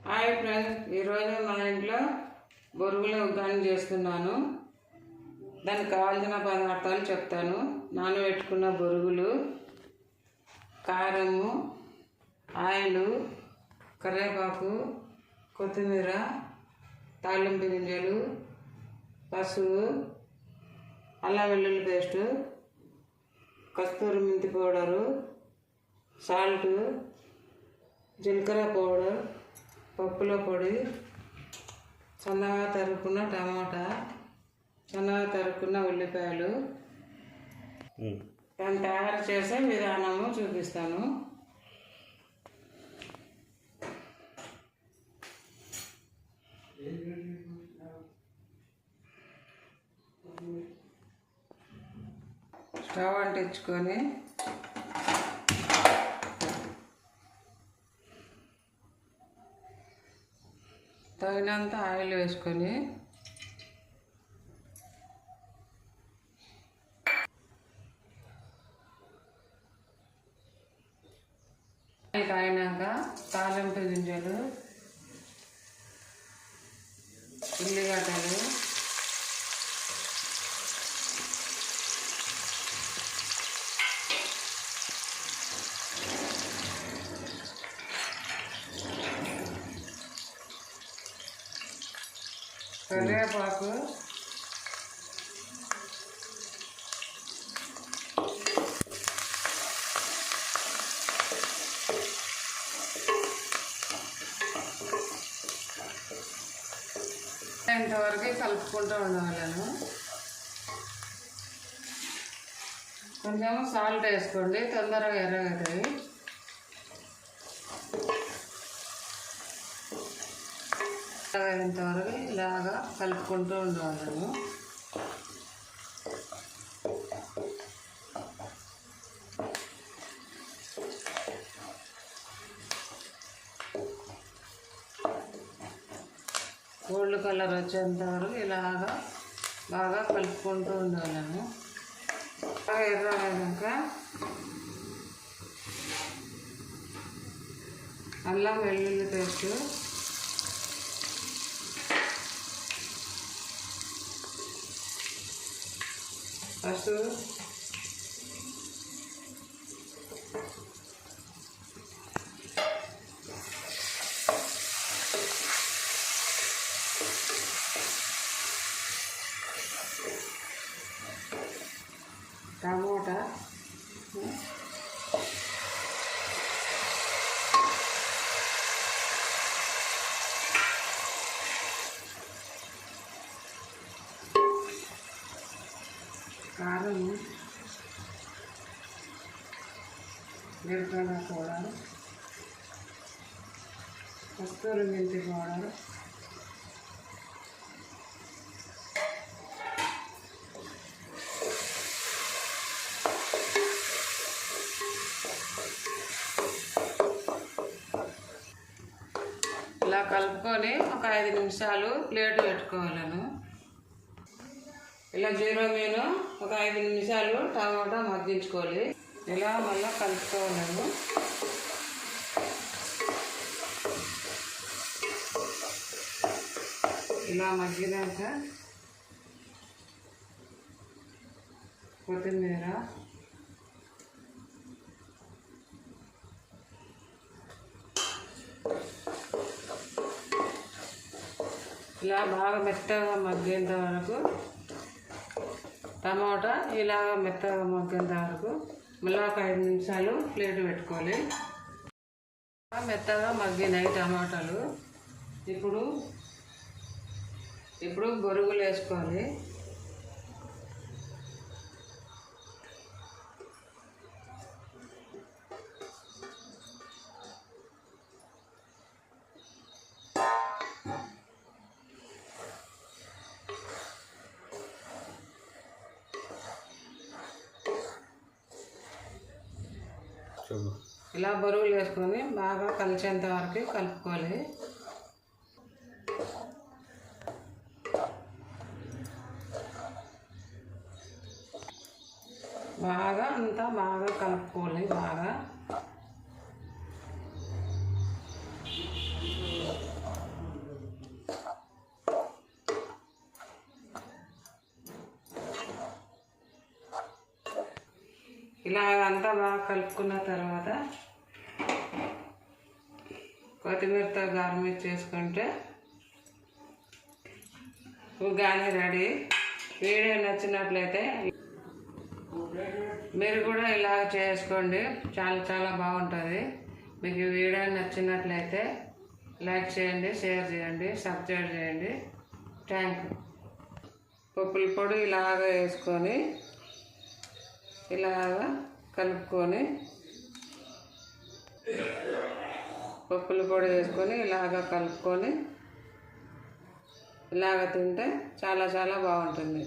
Hi friends, ఈరోజు మా ఇంట్లో బొరుగుల ఉగ్గాని చేస్తున్నాను. దానికి కావాల్సిన పదార్థాలు చెప్తాను. నానబెట్టుకున్న బొరుగులు, కారము, ఆయిలు, కరివేపాకు, కొత్తిమీర, తాలింపు గింజలు, పసుపు, అల్లం వెల్లుల్లి పేస్టు, కస్తూరి మెంతి పౌడరు, సాల్ట్, జీలకర్ర పౌడర్, పప్పుల పొడి, సన్నగా తరుక్కున్న టమాటా, సన్నగా తరుక్కున్న ఉల్లిపాయలు. దాన్ని తయారు చేసే విధానము చూపిస్తాను. స్టవ్ అంటించుకొని తగినంత ఆయిల్ వేసుకొని ఆయిల్ కాయినాక తాలింపు గింజలు, ఉల్లిగడ్డలు, కరివేపాకు, ఇంతవరకు కలుపుకుంటూ ఉండవాలను. కొంచెం సాల్ట్ వేసుకోండి, తొందరగా ఎర్రగవుతాయి. ఇంతవరకు ఇలాగా కలుపుకుంటూ ఉండవాలను. గోల్డ్ కలర్ వచ్చేంత వరకు ఇలాగా బాగా కలుపుకుంటూ ఉండవాలను. బాగా ఎర్రగాక అల్లం వెల్లుల్లి పేస్ట్, పసుపు, టమోటా, కారం, జీలకర్ర పౌడర్, కస్తూరి మెంతి పౌడర్, ఇలా కలుపుకొని ఒక 5 నిమిషాలు ప్లేట్ పెట్టుకోవాలను. ఇలా జీరో మీద ఒక 5 నిమిషాలు టమాటా మగ్గించుకోవాలి. ఇలా మళ్ళీ కలుపుకోవాలను. ఇలా మగ్గినాక కొత్తిమీర, ఇలా బాగా మెత్తగా మగ్గేంత వరకు, టమాటా ఇలాగ మెత్తగా మగ్గేంత వరకు మళ్ళీ ఒక 5 నిమిషాలు ప్లేట్ పెట్టుకోవాలి. మెత్తగా మగ్గినాయి టమాటాలు. ఇప్పుడు బొరుగులు వేసుకోవాలి. ఇలా బొరుగులు వేసుకొని బాగా కలిసేంత వరకు కలుపుకోవాలి. బాగా అంతా బాగా కలుపుకోవాలి. బాగా ఇలా అంతా బాగా కలుపుకున్న తర్వాత కొత్తిమీరతో గార్నిష్ చేసుకుంటే ఉగ్గాని రెడీ. వీడియో నచ్చినట్లయితే మీరు కూడా ఇలా చేసుకోండి, చాలా చాలా బాగుంటుంది. మీకు ఈ వీడియో నచ్చినట్లయితే లైక్ చేయండి, షేర్ చేయండి, సబ్స్క్రైబ్ చేయండి. Thank you. పప్పుల పొడి ఇలాగ వేసుకొని ఇలాగ కలుపుకొని పప్పుల పొడి వేసుకొని ఇలాగ కలుపుకొని ఇలాగ తింటే చాలా చాలా బాగుంటుంది.